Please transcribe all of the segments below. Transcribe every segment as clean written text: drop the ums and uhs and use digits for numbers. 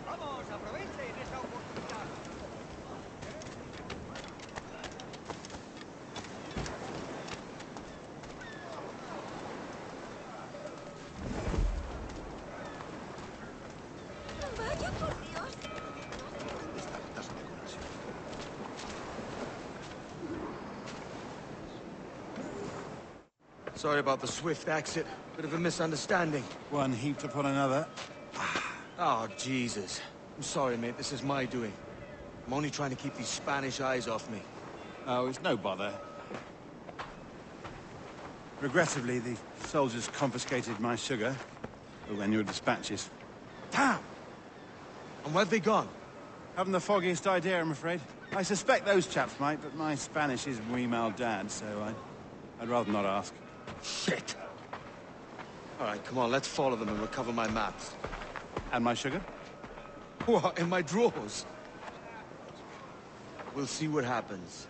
Vamos, aprovechen esa oportunidad. Vaya por Dios. Sorry about the swift exit. Bit of a misunderstanding. One heaped upon another. Oh, Jesus. I'm sorry, mate. This is my doing. I'm only trying to keep these Spanish eyes off me. Oh, it's no bother. Regrettably, the soldiers confiscated my sugar and your dispatches. Damn! And where've they gone? Haven't the foggiest idea, I'm afraid. I suspect those chaps might, but my Spanish is muy mal dad, so I'd rather not ask. Shit! All right, come on, let's follow them and recover my maps. And my sugar? What, in my drawers? We'll see what happens.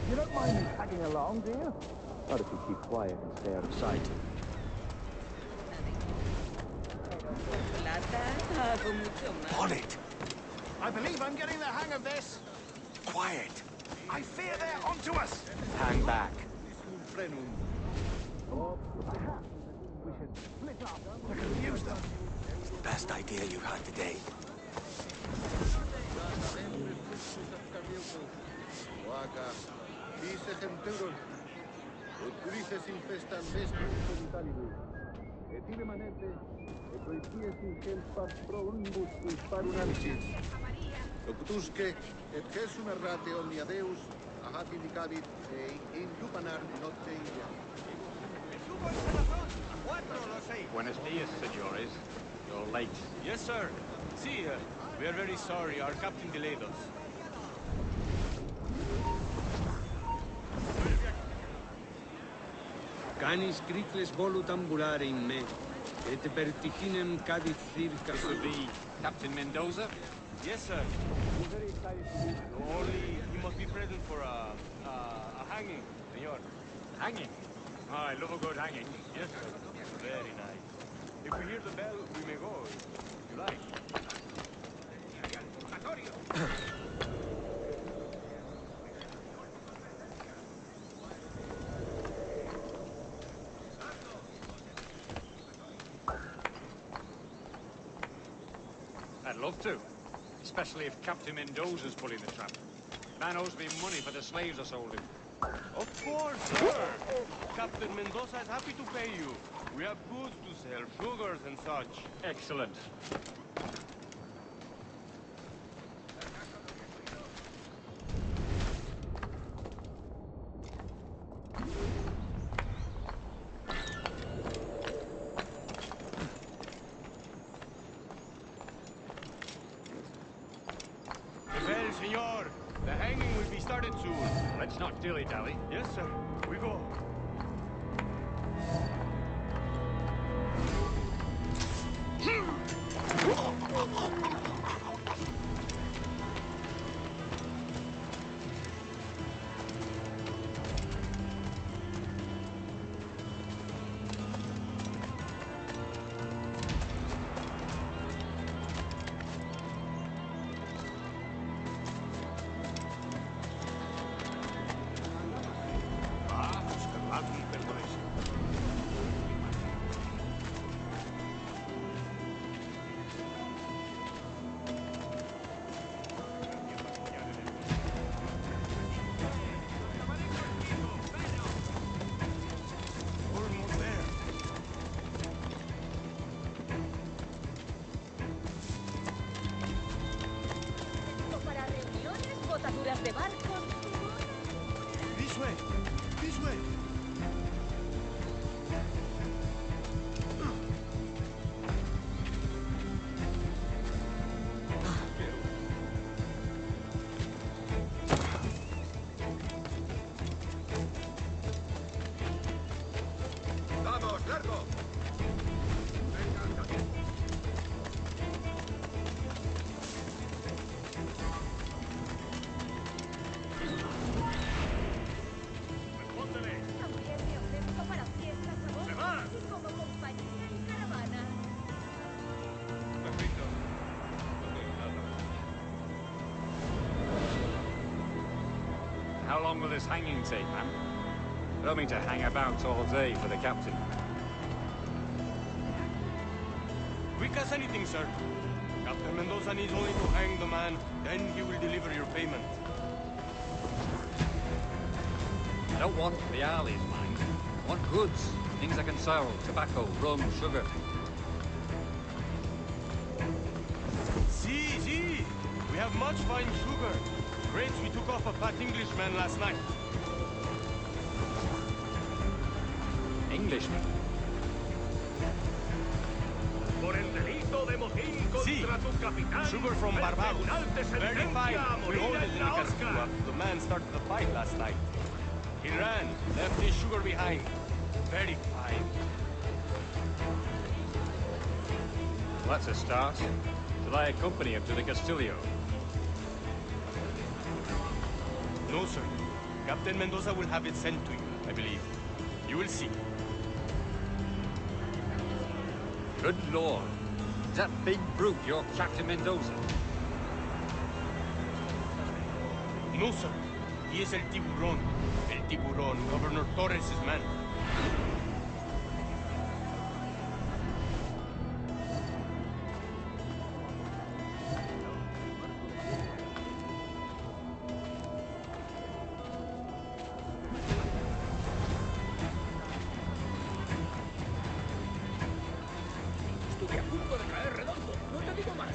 You don't mind me tagging along, do you? Not if you keep quiet and stay out of sight. On it! I believe I'm getting the hang of this. Quiet! I fear they're onto us. Hang back. Or perhaps we should split up. I could use them. It's the best idea you've had today. Octusque et Jesum errate omnia Deus, ahati dicavit e indupanar notte India. ¡Subo el corazón! ¡A 4 los 6! Buenos dias, señores. You're late. Yes, sir. See, we are very sorry. Our captain delayed us. Canis cricles volut ambulare in me, et vertiginem cadit circa... This would be Captain Mendoza? Yes, sir. We're very excited to meet you. Only he must be present for a hanging, senor. Hanging? Oh, I love a good hanging. Yes, sir. Very nice. If we hear the bell, we may go, if you like. I'd love to. Especially if Captain Mendoza's pulling the trap. Man owes me money for the slaves I sold him. Of course, sir. Captain Mendoza is happy to pay you. We have goods to sell, sugars and such. Excellent. Well, senor, the hanging will be started soon. Let's not dilly-dally. Yes, sir. We go. wrong with this hanging tape, man? I don't mean to hang about all day for the captain. Quick as anything, sir. Captain Mendoza needs only to hang the man, then he will deliver your payment. I don't want reales, mind. I want goods. Things I can sell. Tobacco, rum, sugar. See. We have much fine sugar. Grapes we took off a fat Englishman last night. Englishman? See, sugar from Barbados. Very fine. We hold it in the Castilla. The man started the fight last night. He ran, left his sugar behind. Very fine. Well, that's a start. Shall I accompany him to the Castillo? No, sir. Captain Mendoza will have it sent to you, I believe. You will see. Good lord. Is that big brute your Captain Mendoza? No, sir. He is El Tiburón. El Tiburón, Governor Torres' man. Estuve a punto de caer redondo, no te digo más.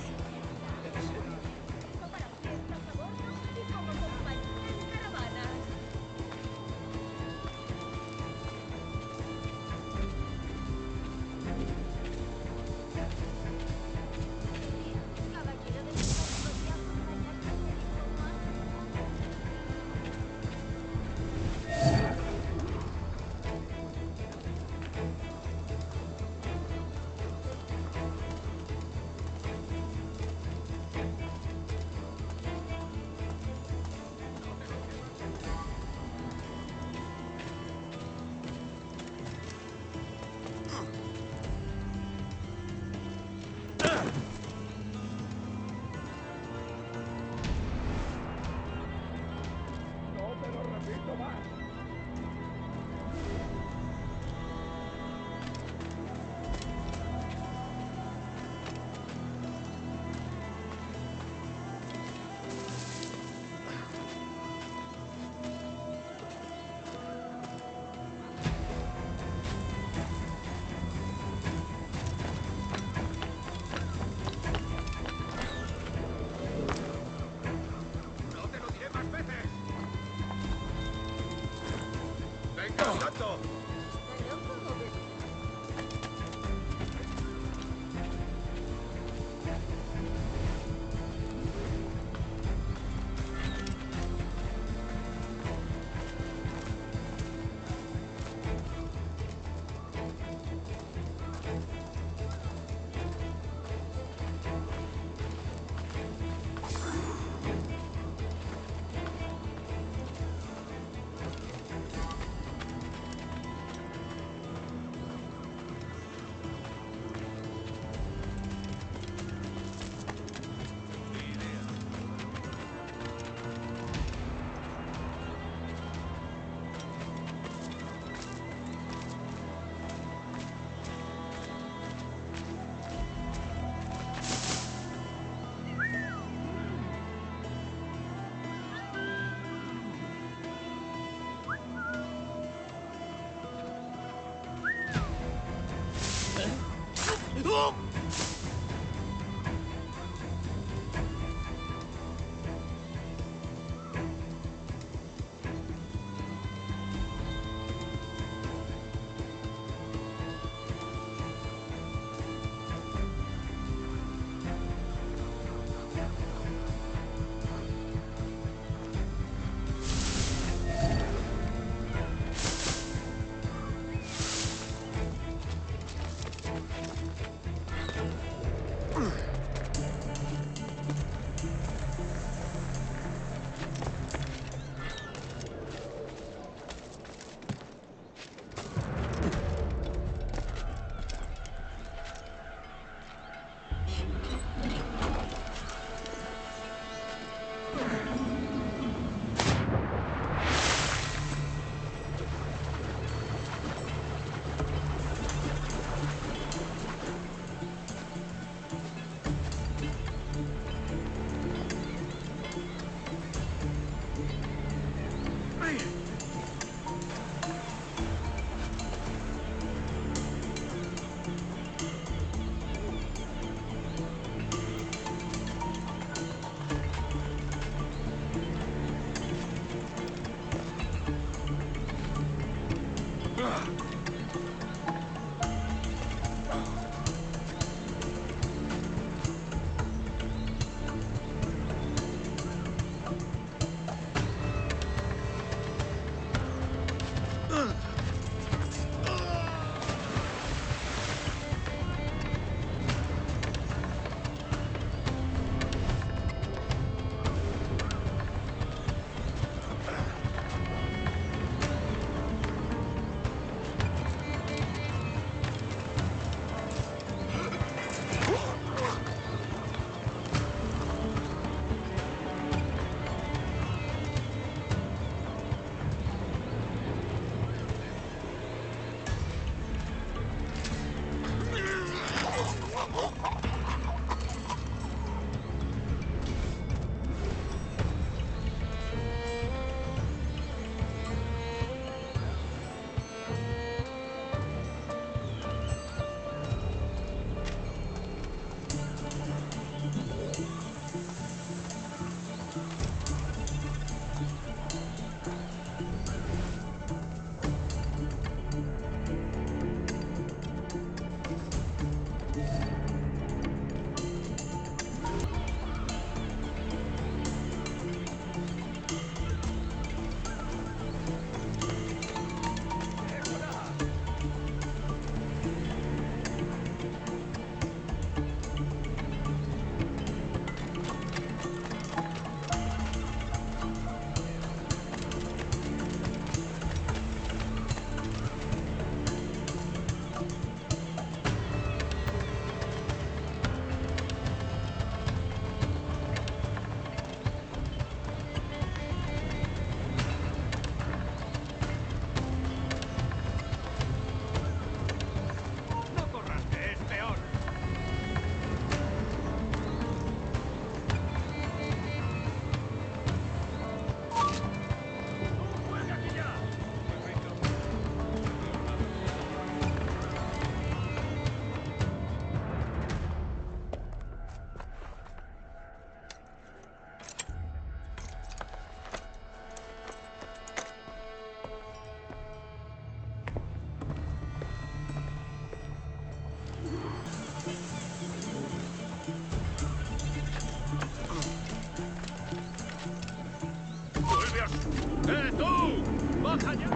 ¡Baja ya!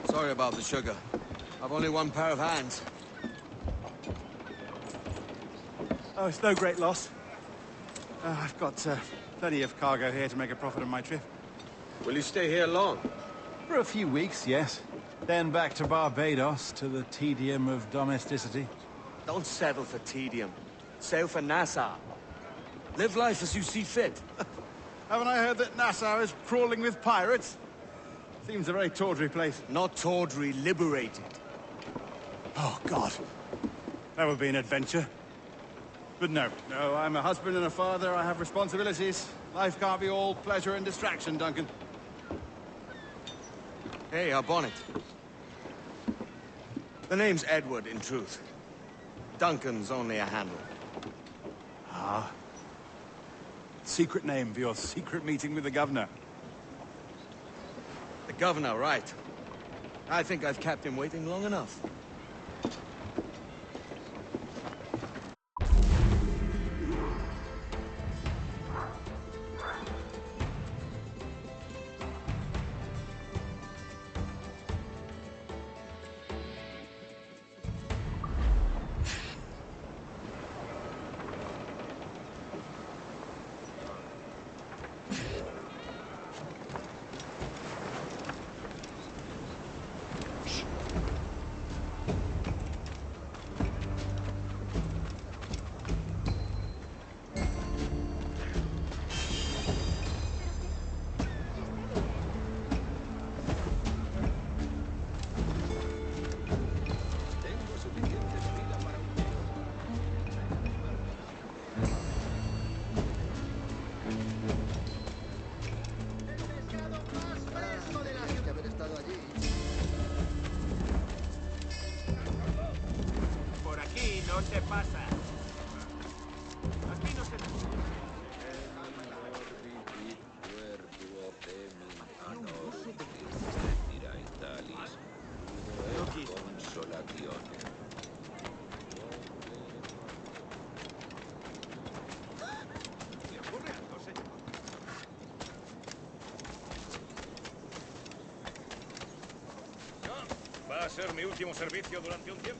Sorry about the sugar. I've only one pair of hands. Oh, it's no great loss. I've got plenty of cargo here to make a profit on my trip. Will you stay here long? For a few weeks, yes. Then back to Barbados, to the tedium of domesticity. Don't settle for tedium. Sail for Nassau. Live life as you see fit. Haven't I heard that Nassau is crawling with pirates? Seems a very tawdry place. Not tawdry, liberated. Oh, God. That would be an adventure. But no, I'm a husband and a father. I have responsibilities. Life can't be all pleasure and distraction, Duncan. Hey, our bonnet. The name's Edward, in truth. Duncan's only a handle. Ah. Secret name for your secret meeting with the governor. The governor, right. I think I've kept him waiting long enough. No te pasa. Aquí no se... Va a ser mi último servicio durante un tiempo.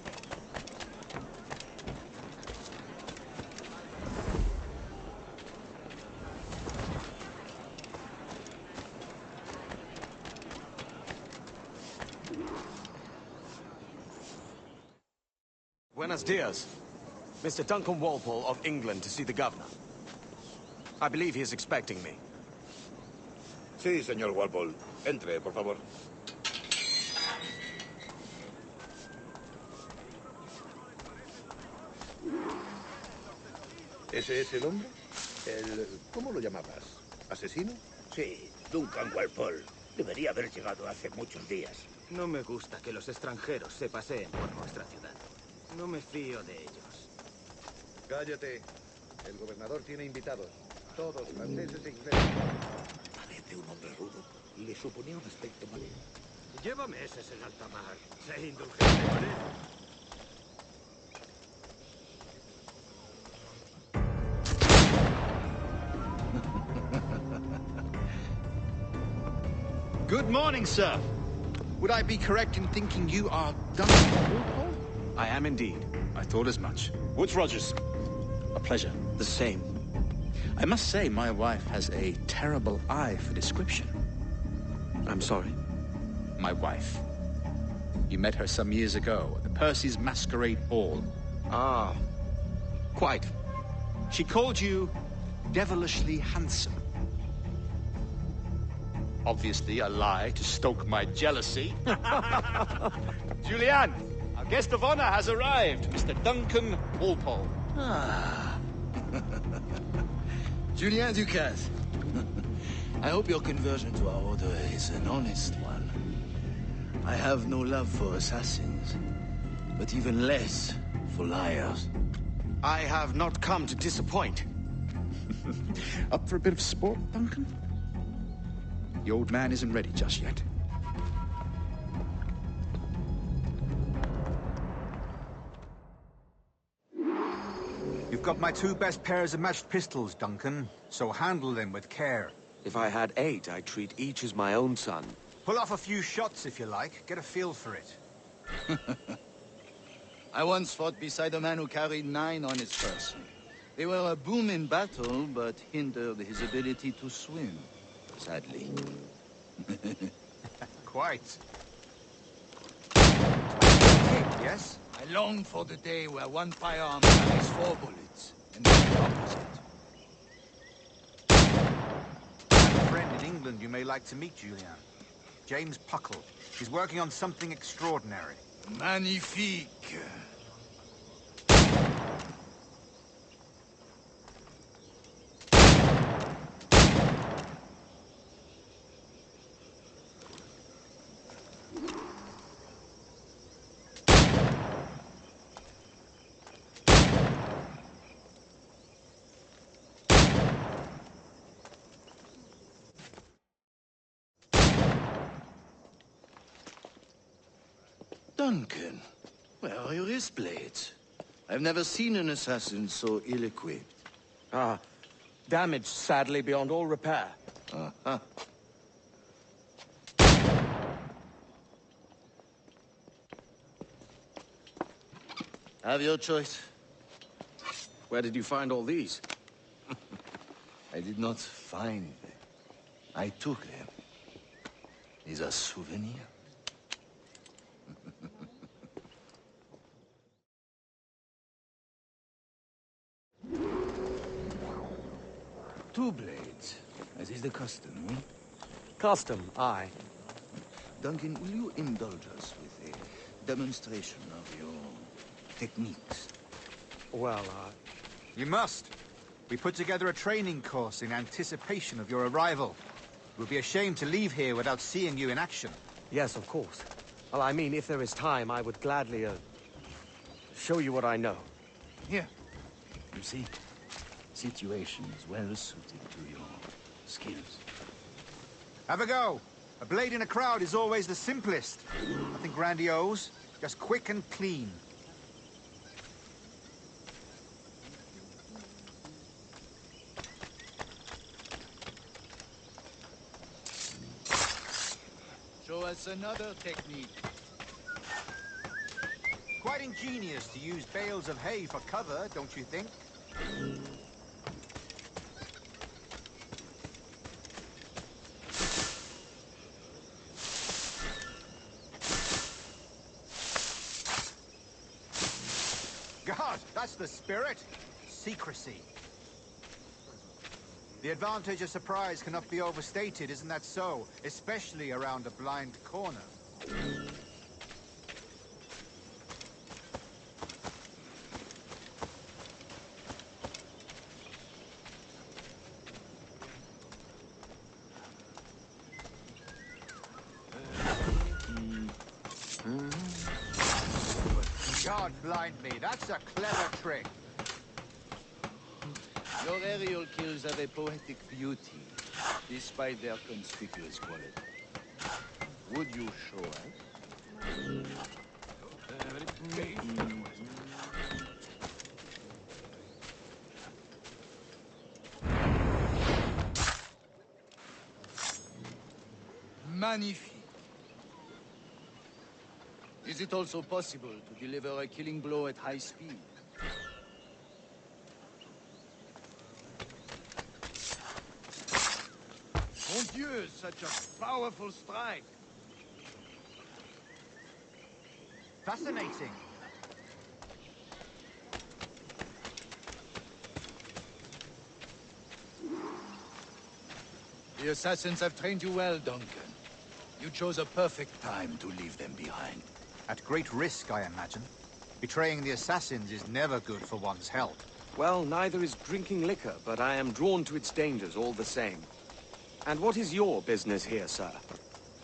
Buenos dias. Mr. Duncan Walpole of England to see the governor. I believe he is expecting me. Sí, señor Walpole. Entre, por favor. ¿Ese es el hombre? ¿Cómo lo llamabas? ¿Asesino? Sí, Duncan Walpole. Debería haber llegado hace muchos días. No me gusta que los extranjeros se paseen por nuestra ciudad. No me fío de ellos. Cállate. El gobernador tiene invitados. Todos franceses e ingleses. Parece un hombre rudo. Le suponía un aspecto malo. Lleva meses en alta mar. Sé indulgente con él. Good morning, sir. Would I be correct in thinking you are Duncan Walpole? I am indeed. I thought as much. Woods Rogers. A pleasure. The same. I must say, my wife has a terrible eye for description. I'm sorry. My wife. You met her some years ago at the Percy's Masquerade Ball. Ah, quite. She called you devilishly handsome. Obviously a lie to stoke my jealousy. Julian, our guest of honor has arrived, Mr. Duncan Walpole. Ah. Julien Ducasse. I hope your conversion to our order is an honest one. I have no love for assassins, but even less for liars. I have not come to disappoint. Up for a bit of sport, Duncan? The old man isn't ready just yet. You've got my 2 best pairs of matched pistols, Duncan, so handle them with care. If I had 8, I'd treat each as my own son. Pull off a few shots if you like. Get a feel for it. I once fought beside a man who carried 9 on his person. They were a boom in battle, but hindered his ability to swim, sadly. Quite. Yes? I long for the day where one firearm carries 4 bullets, and the opposite. I have a friend in England you may like to meet, Julian. James Puckle. He's working on something extraordinary. Magnifique. Duncan, where are your wrist blades? I've never seen an assassin so ill-equipped. Ah, damaged sadly beyond all repair. Uh-huh. Have your choice. Where did you find all these? I did not find them. I took them. These are souvenirs. Two blades, as is the custom, eh? Custom, aye. Duncan, will you indulge us with a demonstration of your techniques? Well, You must. We put together a training course in anticipation of your arrival. It would be a shame to leave here without seeing you in action. yes, of course. Well, I mean, if there is time, I would gladly, show you what I know. Here. You see, situations well suited to your skills. Have a go. A blade in a crowd is always the simplest. Nothing grandiose, just quick and clean. Show us another technique. Quite ingenious to use bales of hay for cover, don't you think? God, that's the spirit. Secrecy. The advantage of surprise cannot be overstated, isn't that so? Especially around a blind corner. God blind me, that's a clever trick. Your aerial kills have a poetic beauty, despite their conspicuous quality. Would you show us? Magnifique. Is it also possible to deliver a killing blow at high speed? Mon Dieu, such a powerful strike! Fascinating. The assassins have trained you well, Duncan. You chose a perfect time to leave them behind. At great risk, I imagine. Betraying the assassins is never good for one's health. Well, neither is drinking liquor, but I am drawn to its dangers all the same. And what is your business here, sir?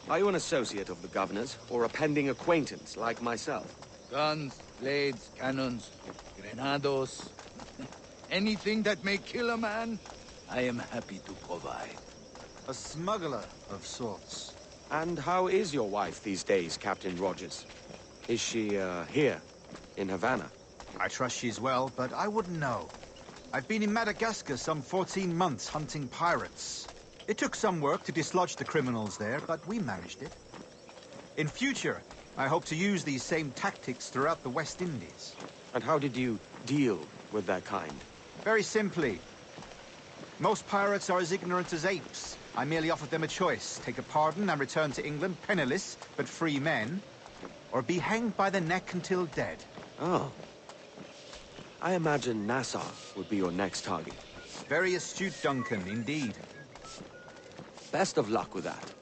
Are you an associate of the governor's, or a pending acquaintance like myself? Guns, blades, cannons, grenados. Anything that may kill a man, I am happy to provide. A smuggler of sorts. And how is your wife these days, Captain Rogers? Is she, here, in Havana? I trust she's well, but I wouldn't know. I've been in Madagascar some 14 months hunting pirates. It took some work to dislodge the criminals there, but we managed it. In future, I hope to use these same tactics throughout the West Indies. And how did you deal with that kind? Very simply. Most pirates are as ignorant as apes. I merely offered them a choice. Take a pardon and return to England penniless, but free men. Or be hanged by the neck until dead. Oh. I imagine Nassau would be your next target. Very astute, Duncan, indeed. Best of luck with that.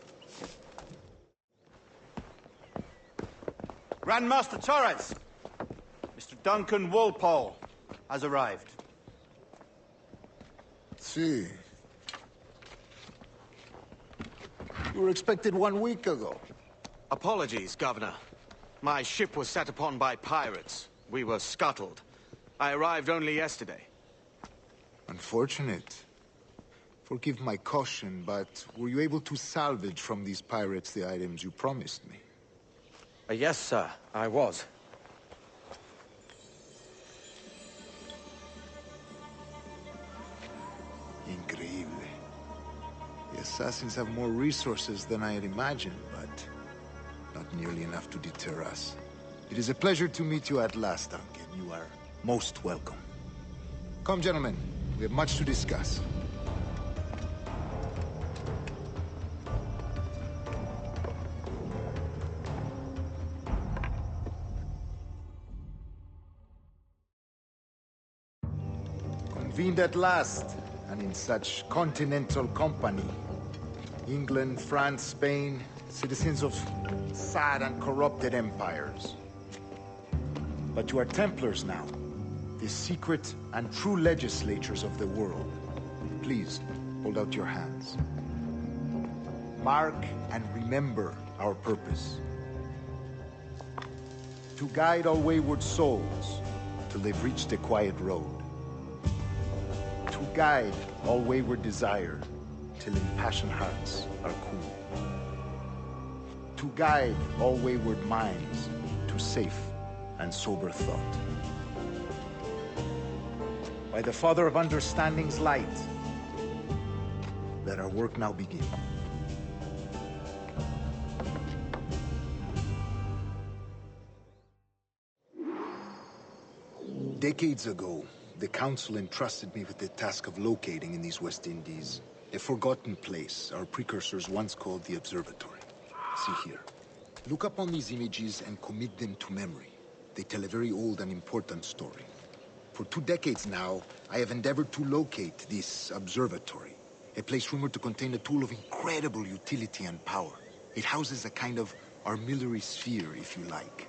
Grand Master Torres! Mr. Duncan Walpole has arrived. See. You were expected 1 week ago. Apologies, Governor. My ship was set upon by pirates. We were scuttled. I arrived only yesterday. Unfortunate. Forgive my caution, but were you able to salvage from these pirates the items you promised me? Yes, sir, I was. Increíble. The assassins have more resources than I had imagined, but not nearly enough to deter us. It is a pleasure to meet you at last, Duncan. You are most welcome. Come, gentlemen. We have much to discuss. Convened at last, and in such continental company. England, France, Spain, citizens of sad and corrupted empires. But you are Templars now, the secret and true legislators of the world. Please, hold out your hands. Mark and remember our purpose. To guide all wayward souls till they've reached a quiet road. To guide all wayward desire till impassioned hearts are cool. To guide all wayward minds to safe and sober thought. By the Father of Understanding's light, let our work now begin. Decades ago, the Council entrusted me with the task of locating in these West Indies a forgotten place our precursors once called the Observatory. See here. Look upon these images and commit them to memory. They tell a very old and important story. For 2 decades now, I have endeavored to locate this observatory, a place rumored to contain a tool of incredible utility and power. It houses a kind of armillary sphere, if you like.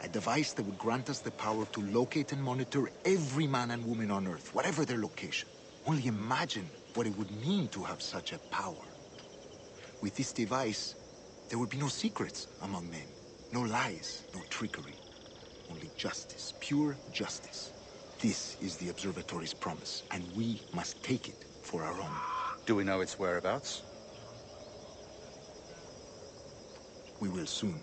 A device that would grant us the power to locate and monitor every man and woman on Earth, whatever their location. Only imagine what it would mean to have such a power. With this device, there would be no secrets among men, no lies, no trickery. Only justice, pure justice. This is the Observatory's promise, and we must take it for our own. Do we know its whereabouts? We will soon.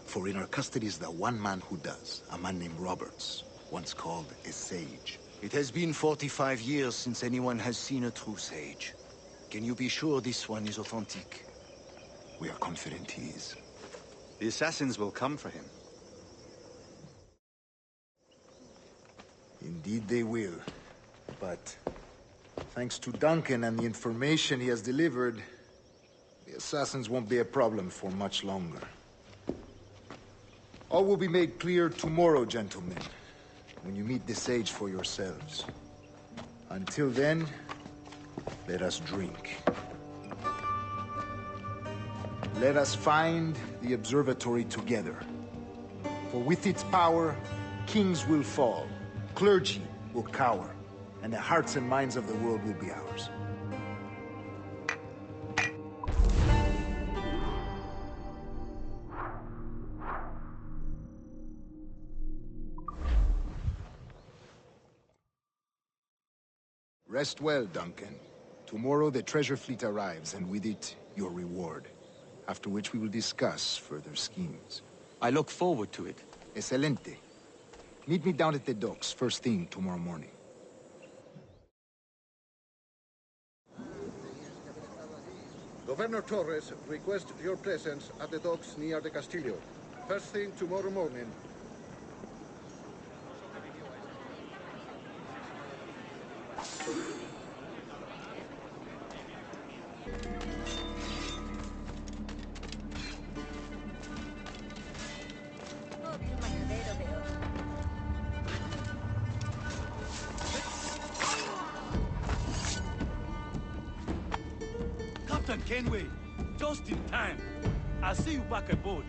For in our custody is the one man who does, a man named Roberts, once called a sage. It has been 45 years since anyone has seen a true sage. Can you be sure this one is authentic? We are confident he is. The assassins will come for him. Indeed they will. But thanks to Duncan and the information he has delivered, the assassins won't be a problem for much longer. All will be made clear tomorrow, gentlemen, when you meet the sage for yourselves. Until then, let us drink. Let us find the observatory together. For with its power, kings will fall, clergy will cower, and the hearts and minds of the world will be ours. Rest well, Duncan. Tomorrow the treasure fleet arrives, and with it, your reward. After which we will discuss further schemes. I look forward to it. Excelente. Meet me down at the docks first thing tomorrow morning. Governor Torres requests your presence at the docks near the Castillo. First thing tomorrow morning. Captain Kenway, just in time. I'll see you back aboard.